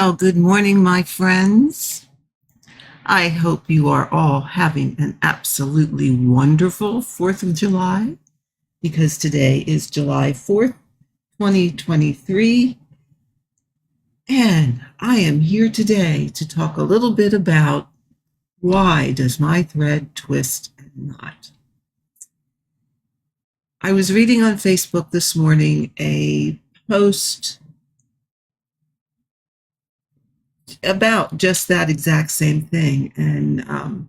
Well, good morning, my friends. I hope you are all having an absolutely wonderful 4th of July because today is July 4th, 2023. And I am here today to talk a little bit about why does my thread twist and knot? I was reading on Facebook this morning a post about just that exact same thing. And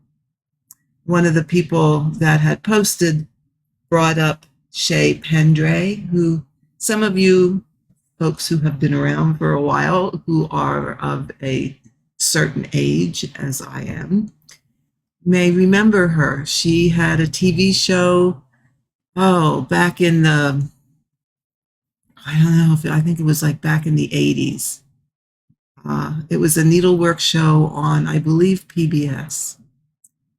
one of the people that had posted brought up Shay Pendray, who some of you folks who have been around for a while, who are of a certain age, as I am, may remember her. She had a TV show, back in the, I don't know, I think it was like back in the 80s. It was a needlework show on, I believe, PBS,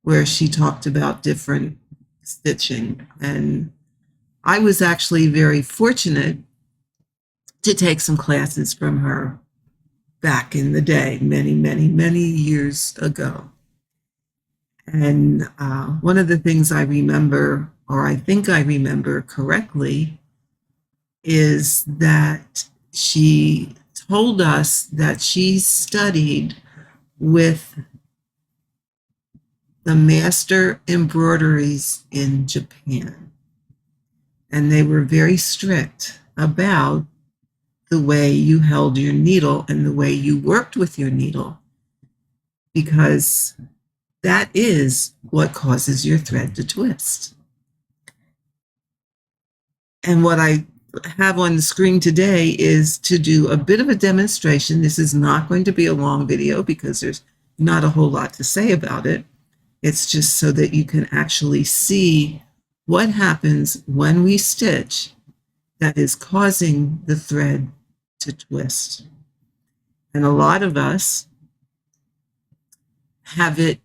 where she talked about different stitching. And I was actually very fortunate to take some classes from her back in the day, many, many, many years ago. And one of the things I remember, or I think I remember correctly, is that she told us that she studied with the master embroideries in Japan. And they were very strict about the way you held your needle and the way you worked with your needle, because that is what causes your thread to twist. And what I have on the screen today is to do a bit of a demonstration. This is not going to be a long video because there's not a whole lot to say about it. It's just so that you can actually see what happens when we stitch that is causing the thread to twist. And a lot of us have it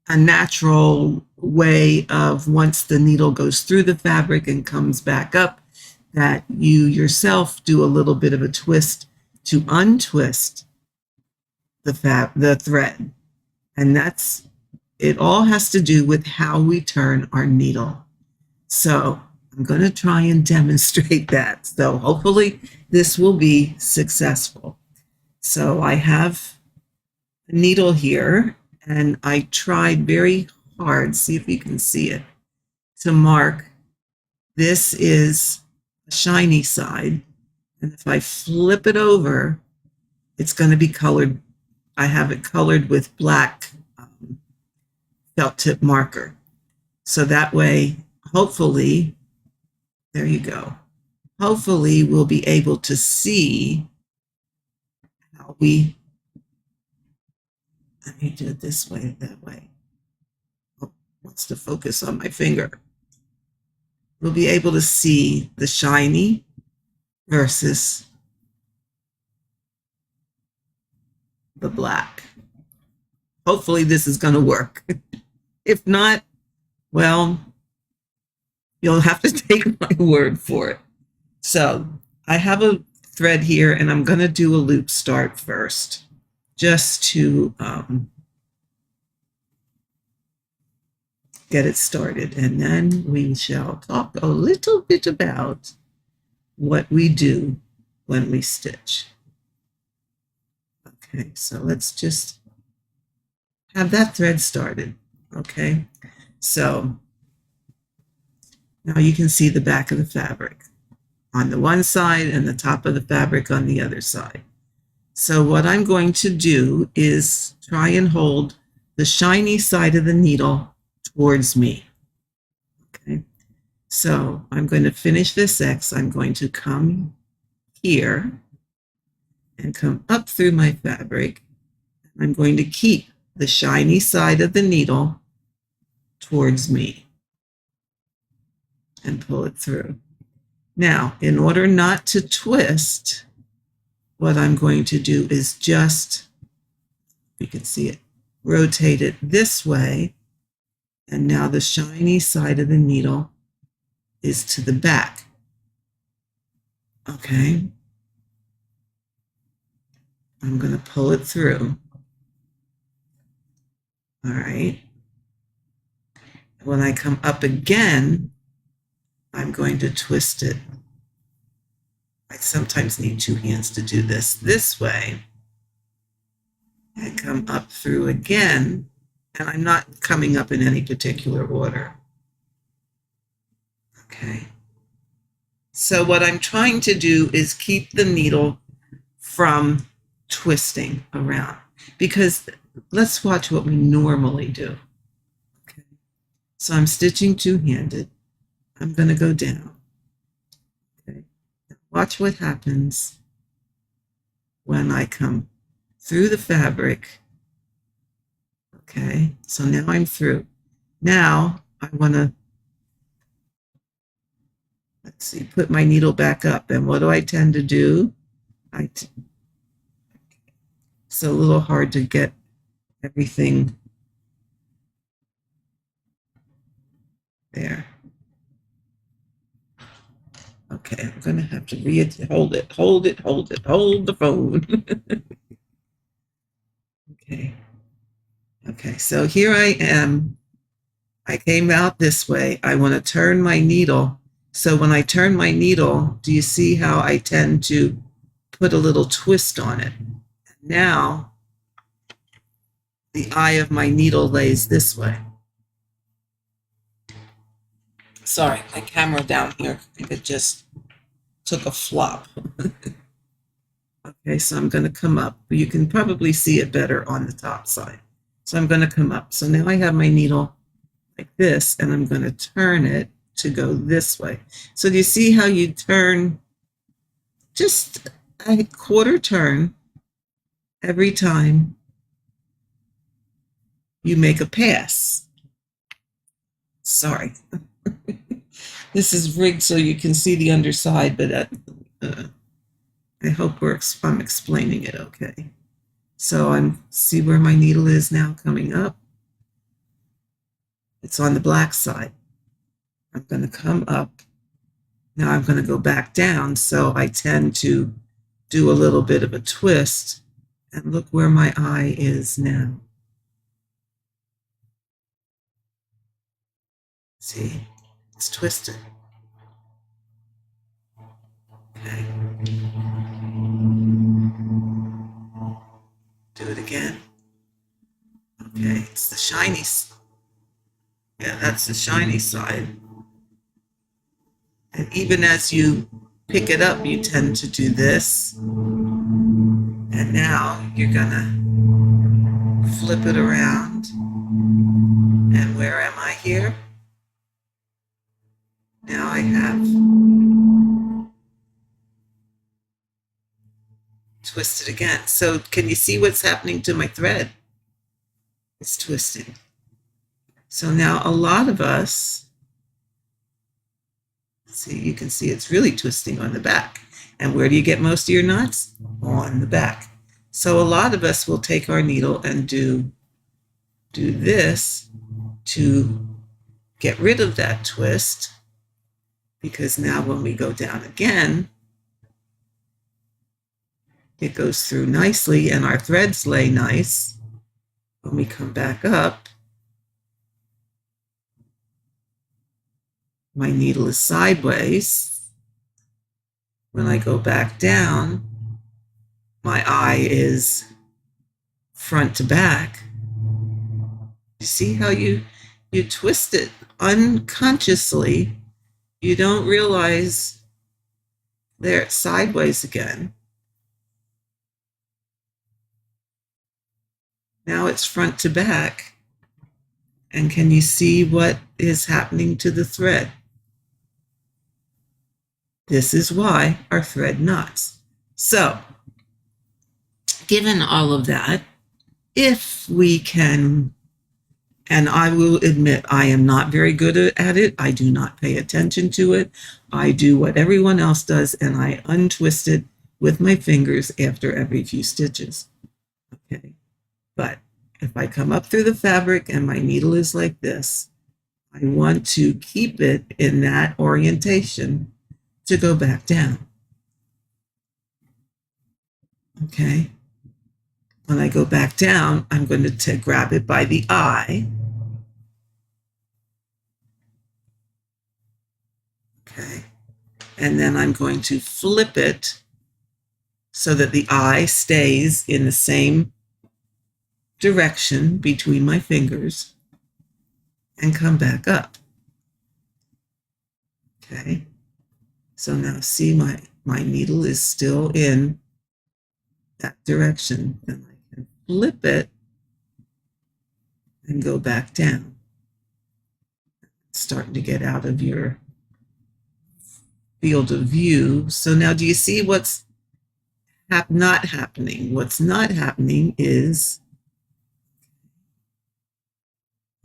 a natural way of, once the needle goes through the fabric and comes back up, that you yourself do a little bit of a twist to untwist the thread. And it all has to do with how we turn our needle. So I'm going to try and demonstrate that. So hopefully this will be successful. So I have a needle here, and I tried very hard, see if you can see it, to mark this is a shiny side. And if I flip it over, it's going to be colored. I have it colored with black felt tip marker. So that way, hopefully, there you go. Hopefully we'll be able to see how let me do it this way, that way. Oh, wants to focus on my finger. We'll be able to see the shiny versus the black. Hopefully this is going to work. If not, well, you'll have to take my word for it. So I have a thread here, and I'm going to do a loop start first, just to get it started. And then we shall talk a little bit about what we do when we stitch. Okay, so let's just have that thread started. Okay, so now you can see the back of the fabric on the one side and the top of the fabric on the other side. So what I'm going to do is try and hold the shiny side of the needle towards me. Okay, so I'm going to finish this X. I'm going to come here and come up through my fabric. I'm going to keep the shiny side of the needle towards me and pull it through. Now, in order not to twist, what I'm going to do is just, you can see it, rotate it this way. And now the shiny side of the needle is to the back. Okay. I'm going to pull it through. All right. When I come up again, I'm going to twist it. I sometimes need two hands to do this way. And come up through again. And I'm not coming up in any particular order. Okay. So what I'm trying to do is keep the needle from twisting around, because let's watch what we normally do. Okay. So I'm stitching two-handed. I'm going to go down. Okay. Watch what happens when I come through the fabric. Okay. So now I'm through. Now I want to, let's see, put my needle back up. And what do I tend to do? It's a little hard to get everything there. Okay, I'm going to have to hold the phone. Okay, so here I am. I came out this way. I want to turn my needle. So when I turn my needle, do you see how I tend to put a little twist on it? Now, the eye of my needle lays this way. Sorry, my camera down here, it just took a flop. Okay, so I'm going to come up. You can probably see it better on the top side. So I'm going to come up. So now I have my needle like this, and I'm going to turn it to go this way. So do you see how you turn just a quarter turn every time you make a pass? Sorry. This is rigged so you can see the underside, but I hope I'm explaining it okay. So see where my needle is now coming up? It's on the black side. I'm going to come up. Now I'm going to go back down, so I tend to do a little bit of a twist. And look where my eye is now. See? It's twisted. Okay. Do it again. Okay, it's the shiny. Yeah, that's the shiny side. And even as you pick it up, you tend to do this. And now you're gonna flip it around. And where am I here? Now I have twisted again. So can you see what's happening to my thread? It's twisting. So now a lot of us, see, you can see it's really twisting on the back. And where do you get most of your knots? On the back. So a lot of us will take our needle and do this to get rid of that twist, because now when we go down again, it goes through nicely and our threads lay nice. When we come back up, my needle is sideways. When I go back down, my eye is front to back. You see how you twist it unconsciously. You don't realize they're sideways again. Now it's front to back. And can you see what is happening to the thread? This is why our thread knots. So, given all of that, if we can, and I will admit I am not very good at it, I do not pay attention to it, I do what everyone else does, and I untwist it with my fingers after every few stitches. Okay, but if I come up through the fabric and my needle is like this, I want to keep it in that orientation to go back down. Okay, When I go back down, I'm going to grab it by the eye. Okay. And then I'm going to flip it so that the eye stays in the same direction between my fingers and come back up. Okay. So now see my needle is still in that direction. Then I can flip it and go back down. It's starting to get out of your field of view. So now do you see what's not happening? What's not happening is,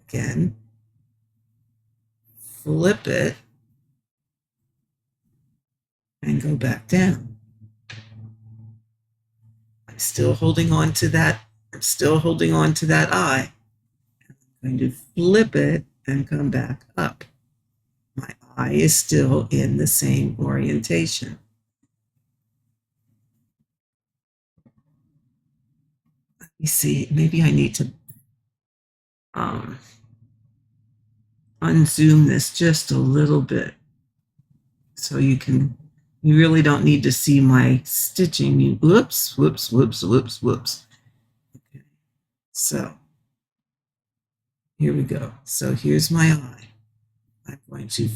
again, flip it and go back down. I'm still holding on to that. I'm still holding on to that eye. I'm going to flip it and come back up. My eye is still in the same orientation. Let me see, maybe I need to unzoom this just a little bit so you really don't need to see my stitching. Whoops, whoops, whoops, whoops, whoops. Okay. So here we go. So here's my eye. I'm going to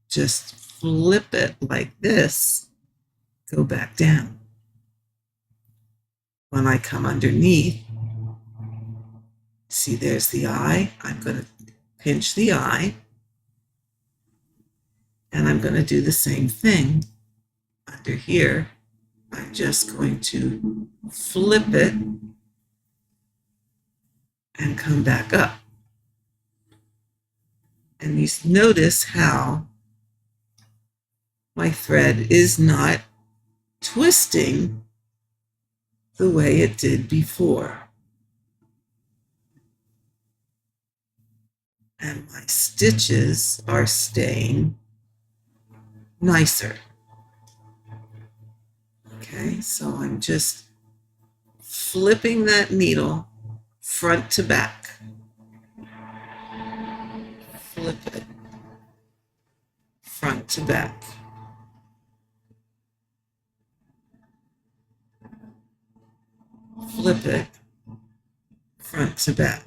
just flip it like this, go back down. When I come underneath, see there's the eye. I'm going to pinch the eye, and I'm going to do the same thing under here. I'm just going to flip it and come back up. And you notice how my thread is not twisting the way it did before. And my stitches are staying nicer. Okay, so I'm just flipping that needle front to back. Flip it front to back. Flip it front to back.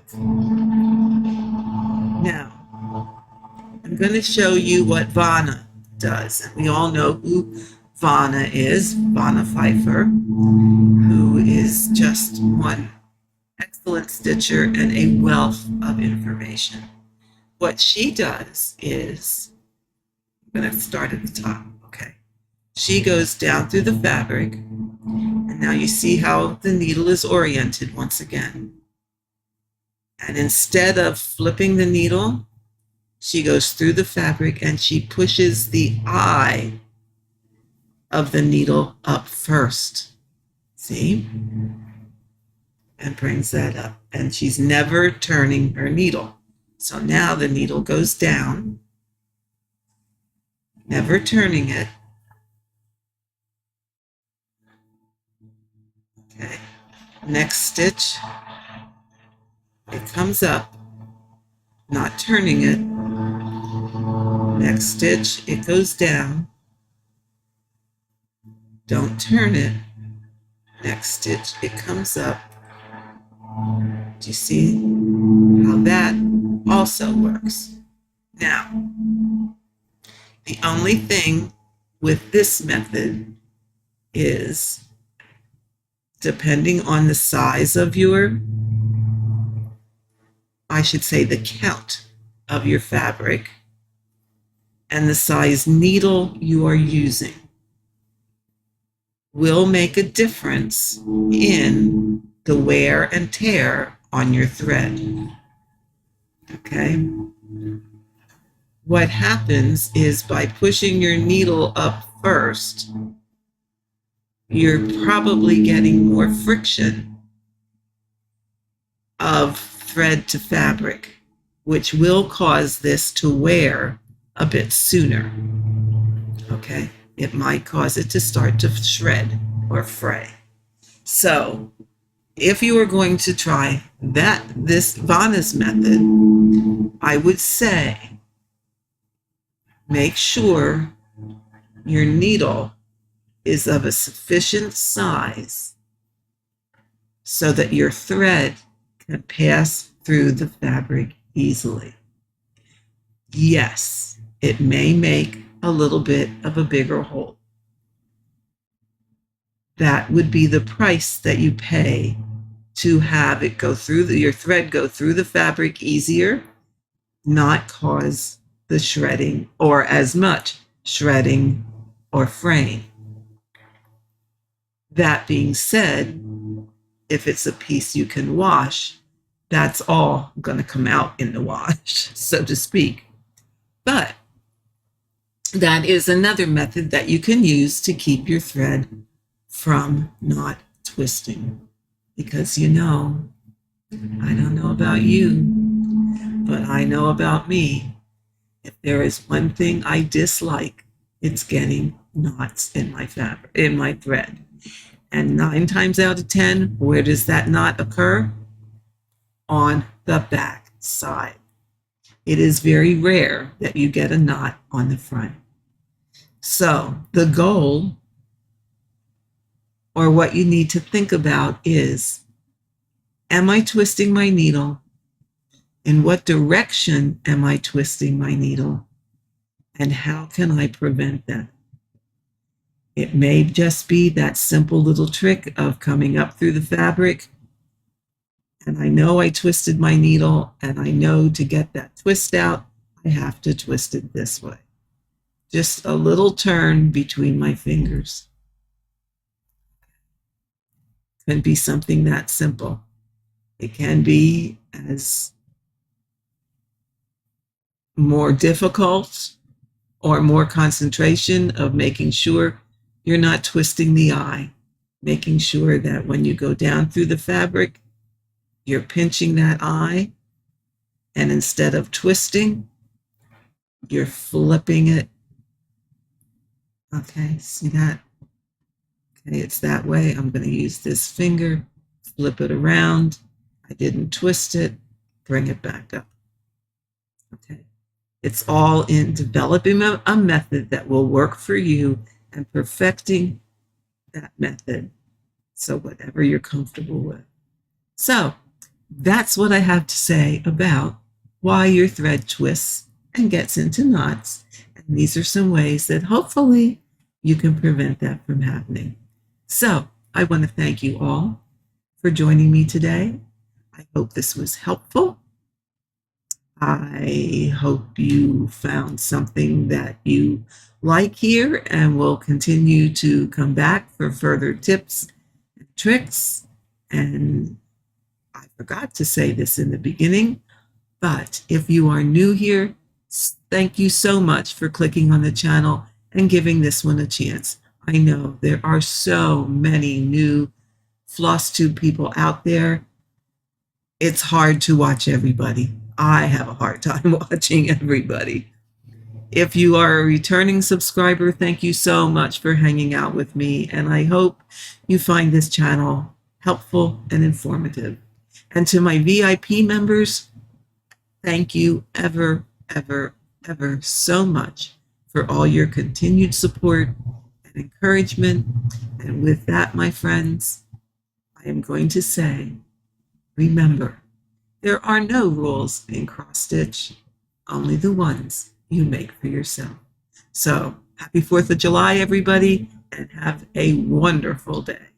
Now, I'm going to show you what Vanna does. And we all know who Vanna is, Vanna Pfeiffer, who is just one excellent stitcher and a wealth of information. What she does is, I'm going to start at the top, okay? She goes down through the fabric, and now you see how the needle is oriented once again. And instead of flipping the needle, she goes through the fabric and she pushes the eye of the needle up first. See? And brings that up. And she's never turning her needle. So now the needle goes down, never turning it. Okay. Next stitch, it comes up, not turning it. Next stitch, it goes down. Don't turn it. Next stitch, it comes up. Do you see how that also works? Now, the only thing with this method is, depending on the size of your, I should say the count of your fabric and the size needle you are using, will make a difference in the wear and tear on your thread. Okay? What happens is, by pushing your needle up first, you're probably getting more friction of thread to fabric, which will cause this to wear a bit sooner. Okay? It might cause it to start to shred or fray. So if you are going to try this Vanna's method, I would say make sure your needle is of a sufficient size so that your thread can pass through the fabric easily. Yes, it may make a little bit of a bigger hole. That would be the price that you pay to have it go through your thread go through the fabric easier, not cause the shredding or as much shredding or fraying. That being said, if it's a piece you can wash, that's all going to come out in the wash, so to speak. But that is another method that you can use to keep your thread from not twisting. Because I don't know about you, but I know about me. If there is one thing I dislike, it's getting knots in my fabric, in my thread. And 9 times out of 10, where does that knot occur? On the back side. It is very rare that you get a knot on the front. So the goal, or what you need to think about, is, am I twisting my needle? In what direction am I twisting my needle? And how can I prevent that? It may just be that simple little trick of coming up through the fabric, and I know I twisted my needle, and I know to get that twist out, I have to twist it this way. Just a little turn between my fingers. It can be something that simple. It can be as more difficult or more concentration of making sure you're not twisting the eye, making sure that when you go down through the fabric, you're pinching that eye, and instead of twisting, you're flipping it. Okay, see that? Okay, it's that way. I'm going to use this finger, flip it around. I didn't twist it, bring it back up. Okay, it's all in developing a method that will work for you and perfecting that method. So whatever you're comfortable with. So that's what I have to say about why your thread twists and gets into knots. And these are some ways that hopefully you can prevent that from happening. So I want to thank you all for joining me today. I hope this was helpful. I hope you found something that you like here and will continue to come back for further tips and tricks. And I forgot to say this in the beginning, but if you are new here, thank you so much for clicking on the channel and giving this one a chance. I know there are so many new floss tube people out there. It's hard to watch everybody. I have a hard time watching everybody. If you are a returning subscriber, thank you so much for hanging out with me, and I hope you find this channel helpful and informative. And to my VIP members, thank you ever, ever, ever so much for all your continued support and encouragement. And with that, my friends, I am going to say, remember, there are no rules in cross stitch, only the ones you make for yourself. So happy 4th of July, everybody, and have a wonderful day.